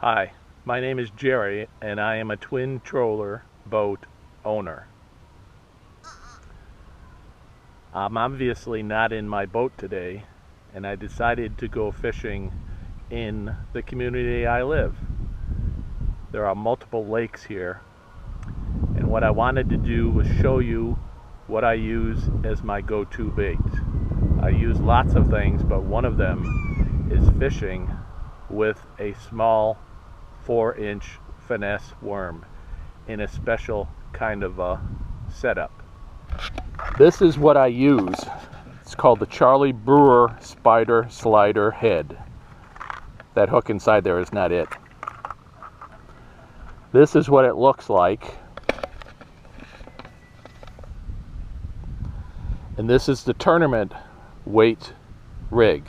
Hi, my name is Jerry and I am a twin troller boat owner. I'm obviously not in my boat today and I decided to go fishing in the community I live. There are multiple lakes here and what I wanted to do was show you what I use as my go-to bait. I use lots of things, but one of them is fishing with a small 4-inch finesse worm in a special kind of a setup. This is what I use. It's called the Charlie Brewer Spider Slider Head. That hook inside there is not it. This is what it looks like. And this is the tournament weight rig,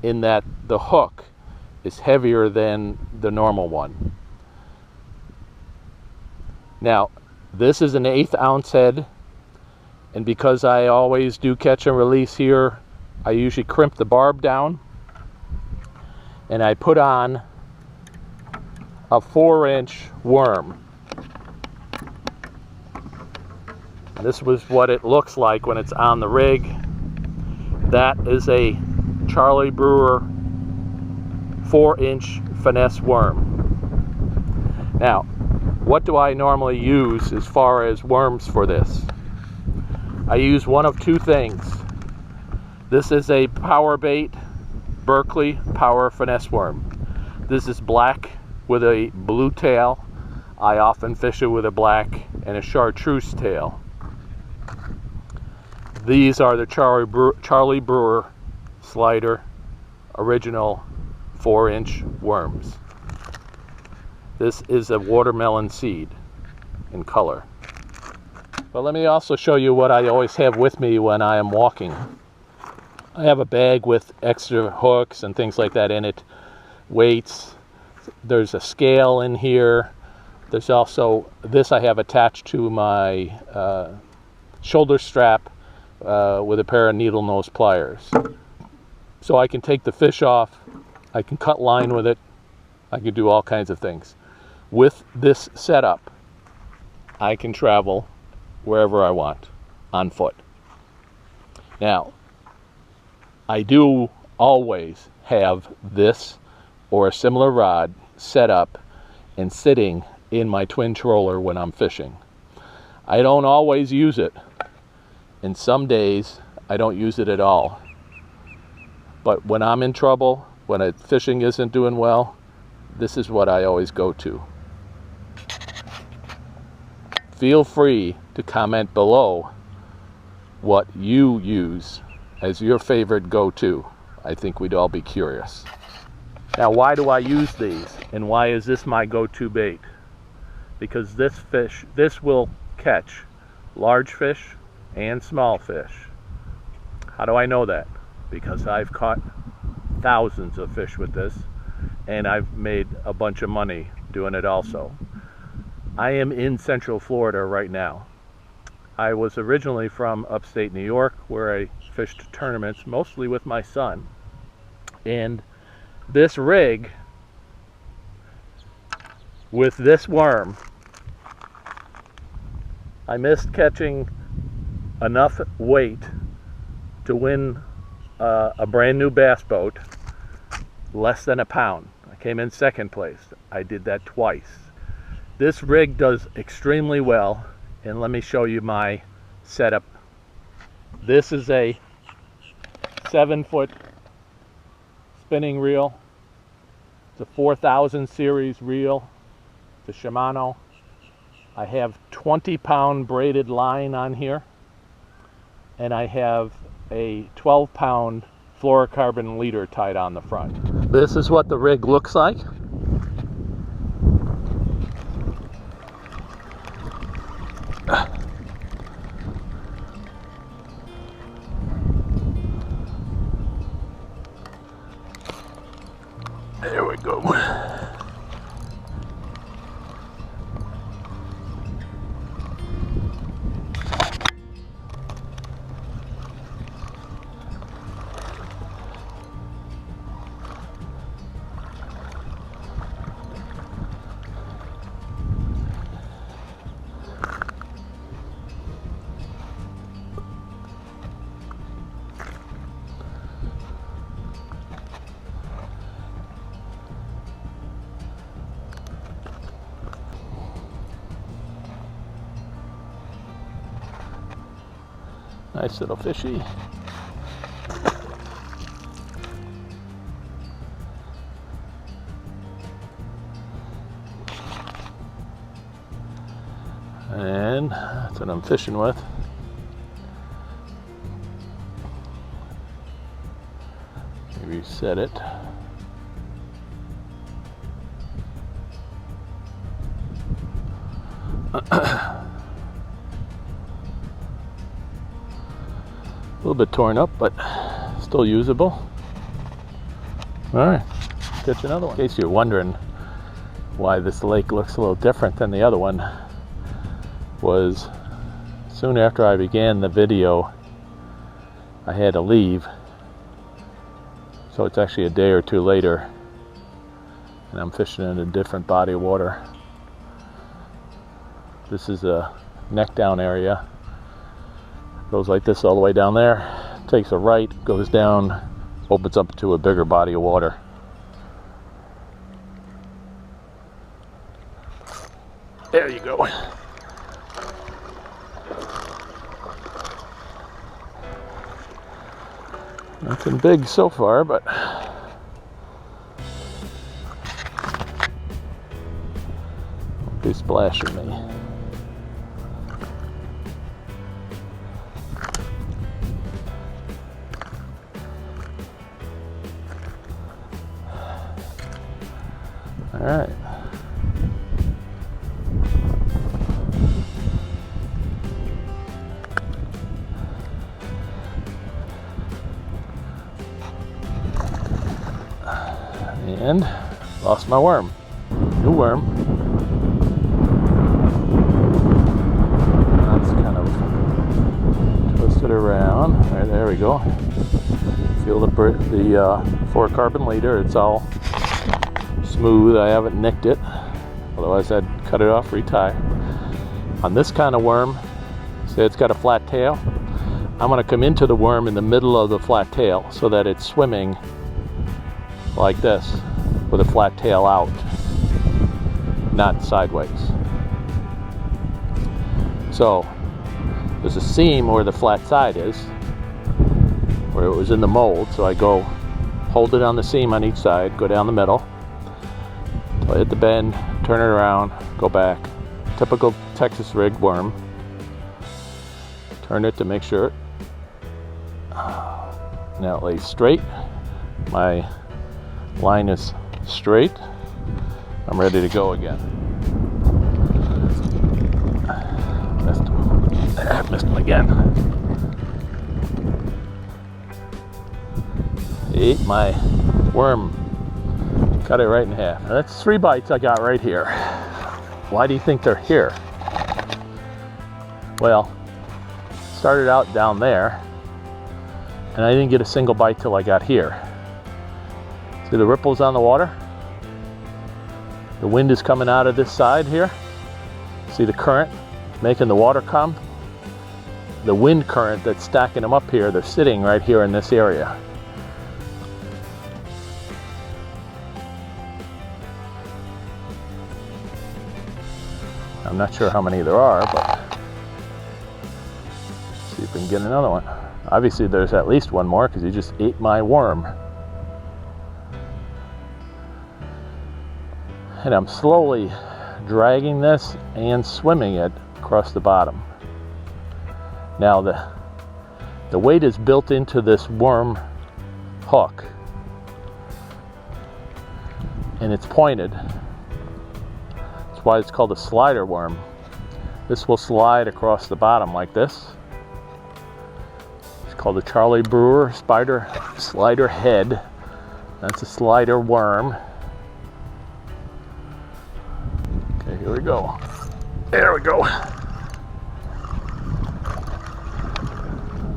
in that the hook is heavier than the normal one. Now, this is an 1/8 ounce head, and because I always do catch and release here, I usually crimp the barb down, and I put on a 4-inch worm. This was what it looks like when it's on the rig. That is a Charlie Brewer 4-inch finesse worm. Now, what do I normally use as far as worms for this? I use one of two things. This is a power bait Berkeley power finesse worm. This is black with a blue tail. I often fish it with a black and a chartreuse tail. These are the Charlie Brewer Slider original 4-inch worms. This is a watermelon seed in color. But let me also show you what I always have with me when I am walking. I have a bag with extra hooks and things like that in it, weights. There's a scale in here. There's also this I have attached to my shoulder strap with a pair of needle nose pliers. So I can take the fish off, I can cut line with it, I can do all kinds of things. With this setup, I can travel wherever I want on foot. Now, I do always have this or a similar rod set up and sitting in my twin troller when I'm fishing. I don't always use it, and some days I don't use it at all. But when I'm in trouble, when fishing isn't doing well, this is what I always go to. Feel free to comment below what you use as your favorite go-to. I think we'd all be curious. Now, why do I use these, and why is this my go-to bait? Because this will catch large fish and small fish. How do I know that? Because I've caught thousands of fish with this, and I've made a bunch of money doing it also. I am in Central Florida right now. I was originally from upstate New York, where I fished tournaments mostly with my son. And this rig with this worm, I missed catching enough weight to win a brand new bass boat, less than a pound. I came in second place. I did that twice. This rig does extremely well, and let me show you my setup. This is a 7-foot spinning reel. It's a 4000 series reel. It's a Shimano. I have 20-pound braided line on here, and I have a 12-pound fluorocarbon leader tied on the front. This is what the rig looks like. There we go. Nice little fishy. And that's what I'm fishing with. Maybe set it. A little bit torn up, but still usable. Alright, catch another one. In case you're wondering why this lake looks a little different than the other one, was soon after I began the video, I had to leave. So it's actually a day or two later, and I'm fishing in a different body of water. This is a neck down area. Goes like this all the way down there. Takes a right, goes down, opens up to a bigger body of water. There you go. Nothing big so far, but won't be splashing me. All right. And lost my worm. New worm. That's kind of twisted around. All right, there we go. Feel the fluorocarbon leader. It's all smooth. I haven't nicked it. Otherwise I'd cut it off, retie. On this kind of worm, say it's got a flat tail, I'm going to come into the worm in the middle of the flat tail so that it's swimming like this with a flat tail out, not sideways. So there's a seam where the flat side is, where it was in the mold, so I go hold it on the seam on each side, go down the middle till I hit the bend, turn it around, go back. Typical Texas rig worm. Turn it to make sure now it lays straight. My line is straight. I'm ready to go again. Missed him again. Ate my worm. Cut it right in half. Now that's 3 bites I got right here. Why do you think they're here? Well, started out down there, and I didn't get a single bite till I got here. See the ripples on the water? The wind is coming out of this side here. See the current making the water come? The wind current that's stacking them up here, they're sitting right here in this area. I'm not sure how many there are, but see if we can get another one. Obviously there's at least one more because he just ate my worm. And I'm slowly dragging this and swimming it across the bottom. Now the weight is built into this worm hook, and it's pointed. That's why it's called a slider worm. This will slide across the bottom like this. It's called the Charlie Brewer slider head. That's a slider worm. Okay, here we go. There we go.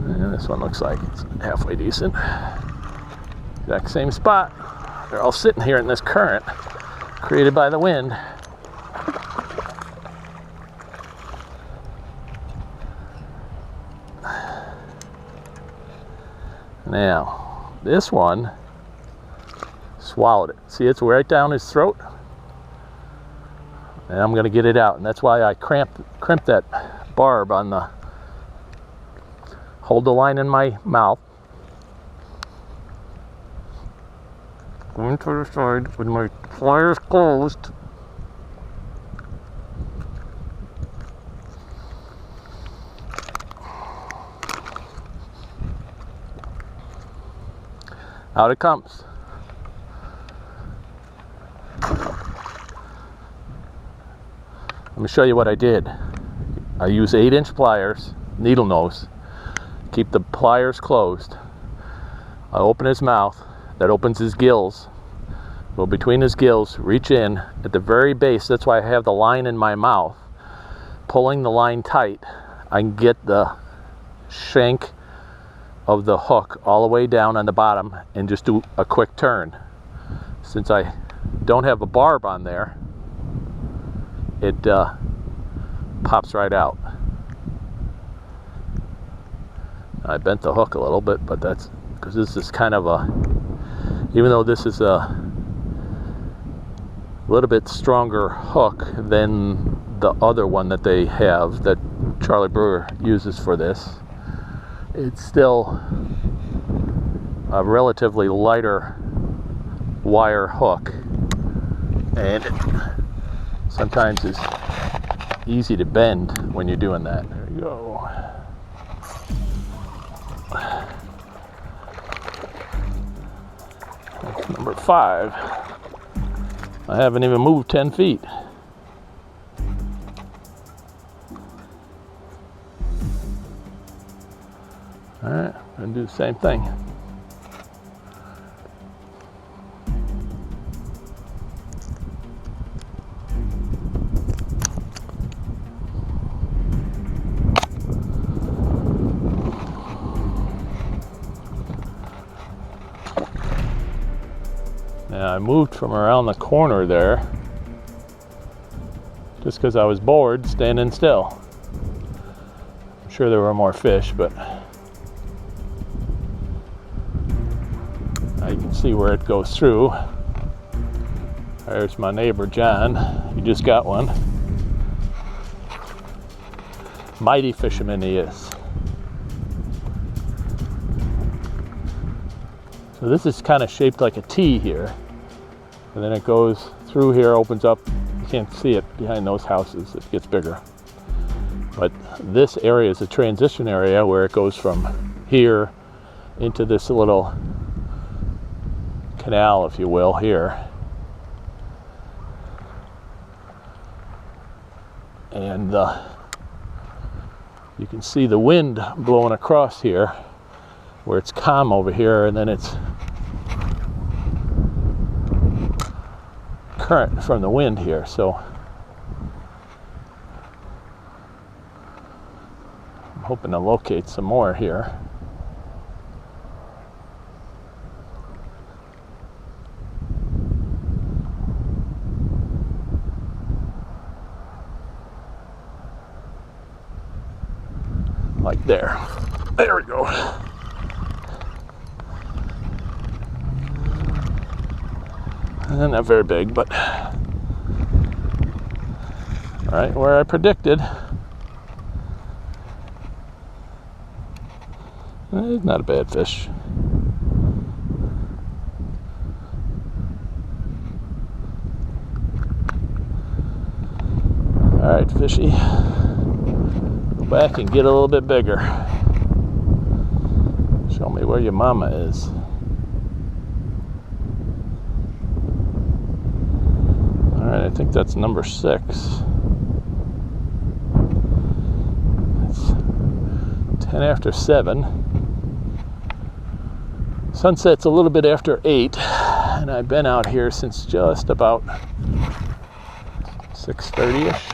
And this one looks like it's halfway decent. Exact same spot. They're all sitting here in this current created by the wind. Now, this one swallowed it. See, it's right down his throat. And I'm going to get it out. And that's why I crimped that barb on the hold the line in my mouth. Going to the side with my pliers closed. Out it comes. Let me show you what I did. I use 8-inch pliers, needle nose. Keep the pliers closed. I open his mouth. That opens his gills. Go between his gills, reach in at the very base. That's why I have the line in my mouth. Pulling the line tight, I can get the shank of the hook all the way down on the bottom and just do a quick turn. Since I don't have a barb on there, it pops right out. I bent the hook a little bit, but that's because this is kind of a, even though this is a little bit stronger hook than the other one that they have that Charlie Brewer uses for this, it's still a relatively lighter wire hook, and it sometimes is easy to bend when you're doing that. There you go. That's number 5. I haven't even moved 10 feet. All right, I'm gonna do the same thing. Now I moved from around the corner there just because I was bored standing still. I'm sure there were more fish, but now you can see where it goes through. There's my neighbor John. He just got one. Mighty fisherman he is. So this is kind of shaped like a T here, and then it goes through here, opens up. You can't see it behind those houses. It gets bigger. But this area is a transition area where it goes from here into this little canal, if you will, here. And you can see the wind blowing across here, where it's calm over here, and then it's current from the wind here. So I'm hoping to locate some more here. Like there. There we go. And not very big, but right where I predicted. It's not a bad fish. All right, fishy. Go back and get a little bit bigger. Show me where your mama is. Alright, I think that's number 6. It's 10 after 7. Sunset's a little bit after 8, and I've been out here since just about 6:30-ish.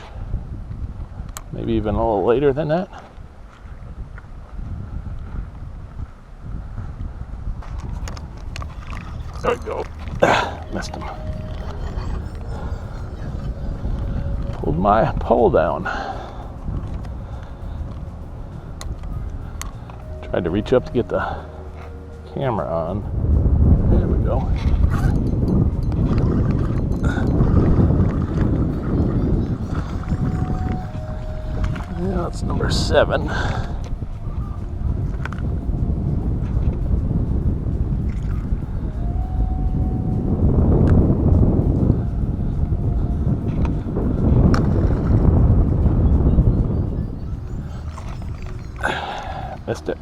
Maybe even a little later than that. There we go. Missed him. Pulled my pole down. Tried to reach up to get the camera on. There we go. Yeah, that's number 7. missed it.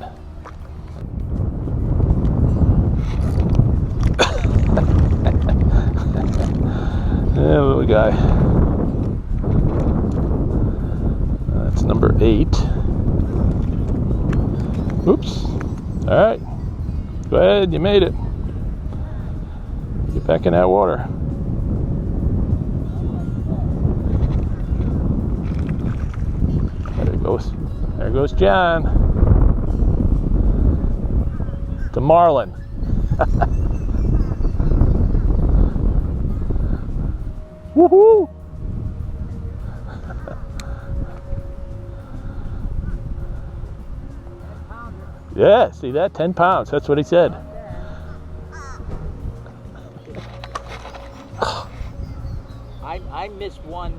Yeah, little guy. That's number 8. Oops. All right. Go ahead, you made it. Get back in that water. There he goes. There goes John. The marlin. Woohoo! Yeah, see that? 10 pounds. That's what he said. I missed one.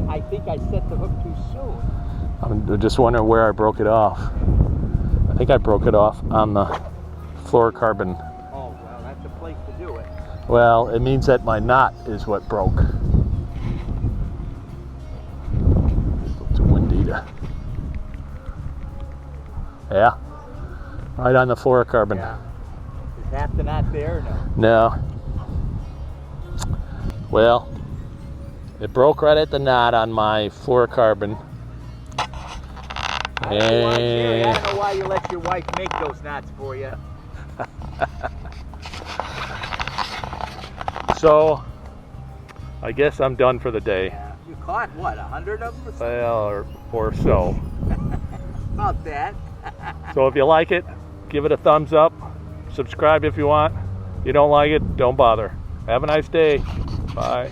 I think I set the hook too soon. I'm just wondering where I broke it off. I think I broke it off on the fluorocarbon. Oh, well, that's the place to do it. Well, it means that my knot is what broke. It's windy to... Yeah, right on the fluorocarbon. Yeah. Is half the knot there or no? No. Well, it broke right at the knot on my fluorocarbon. I don't know why you let your wife make those knots for you. So, I guess I'm done for the day. You caught what, 100 of them? Well, or so. About that. So if you like it, give it a thumbs up. Subscribe if you want. If you don't like it, don't bother. Have a nice day. Bye.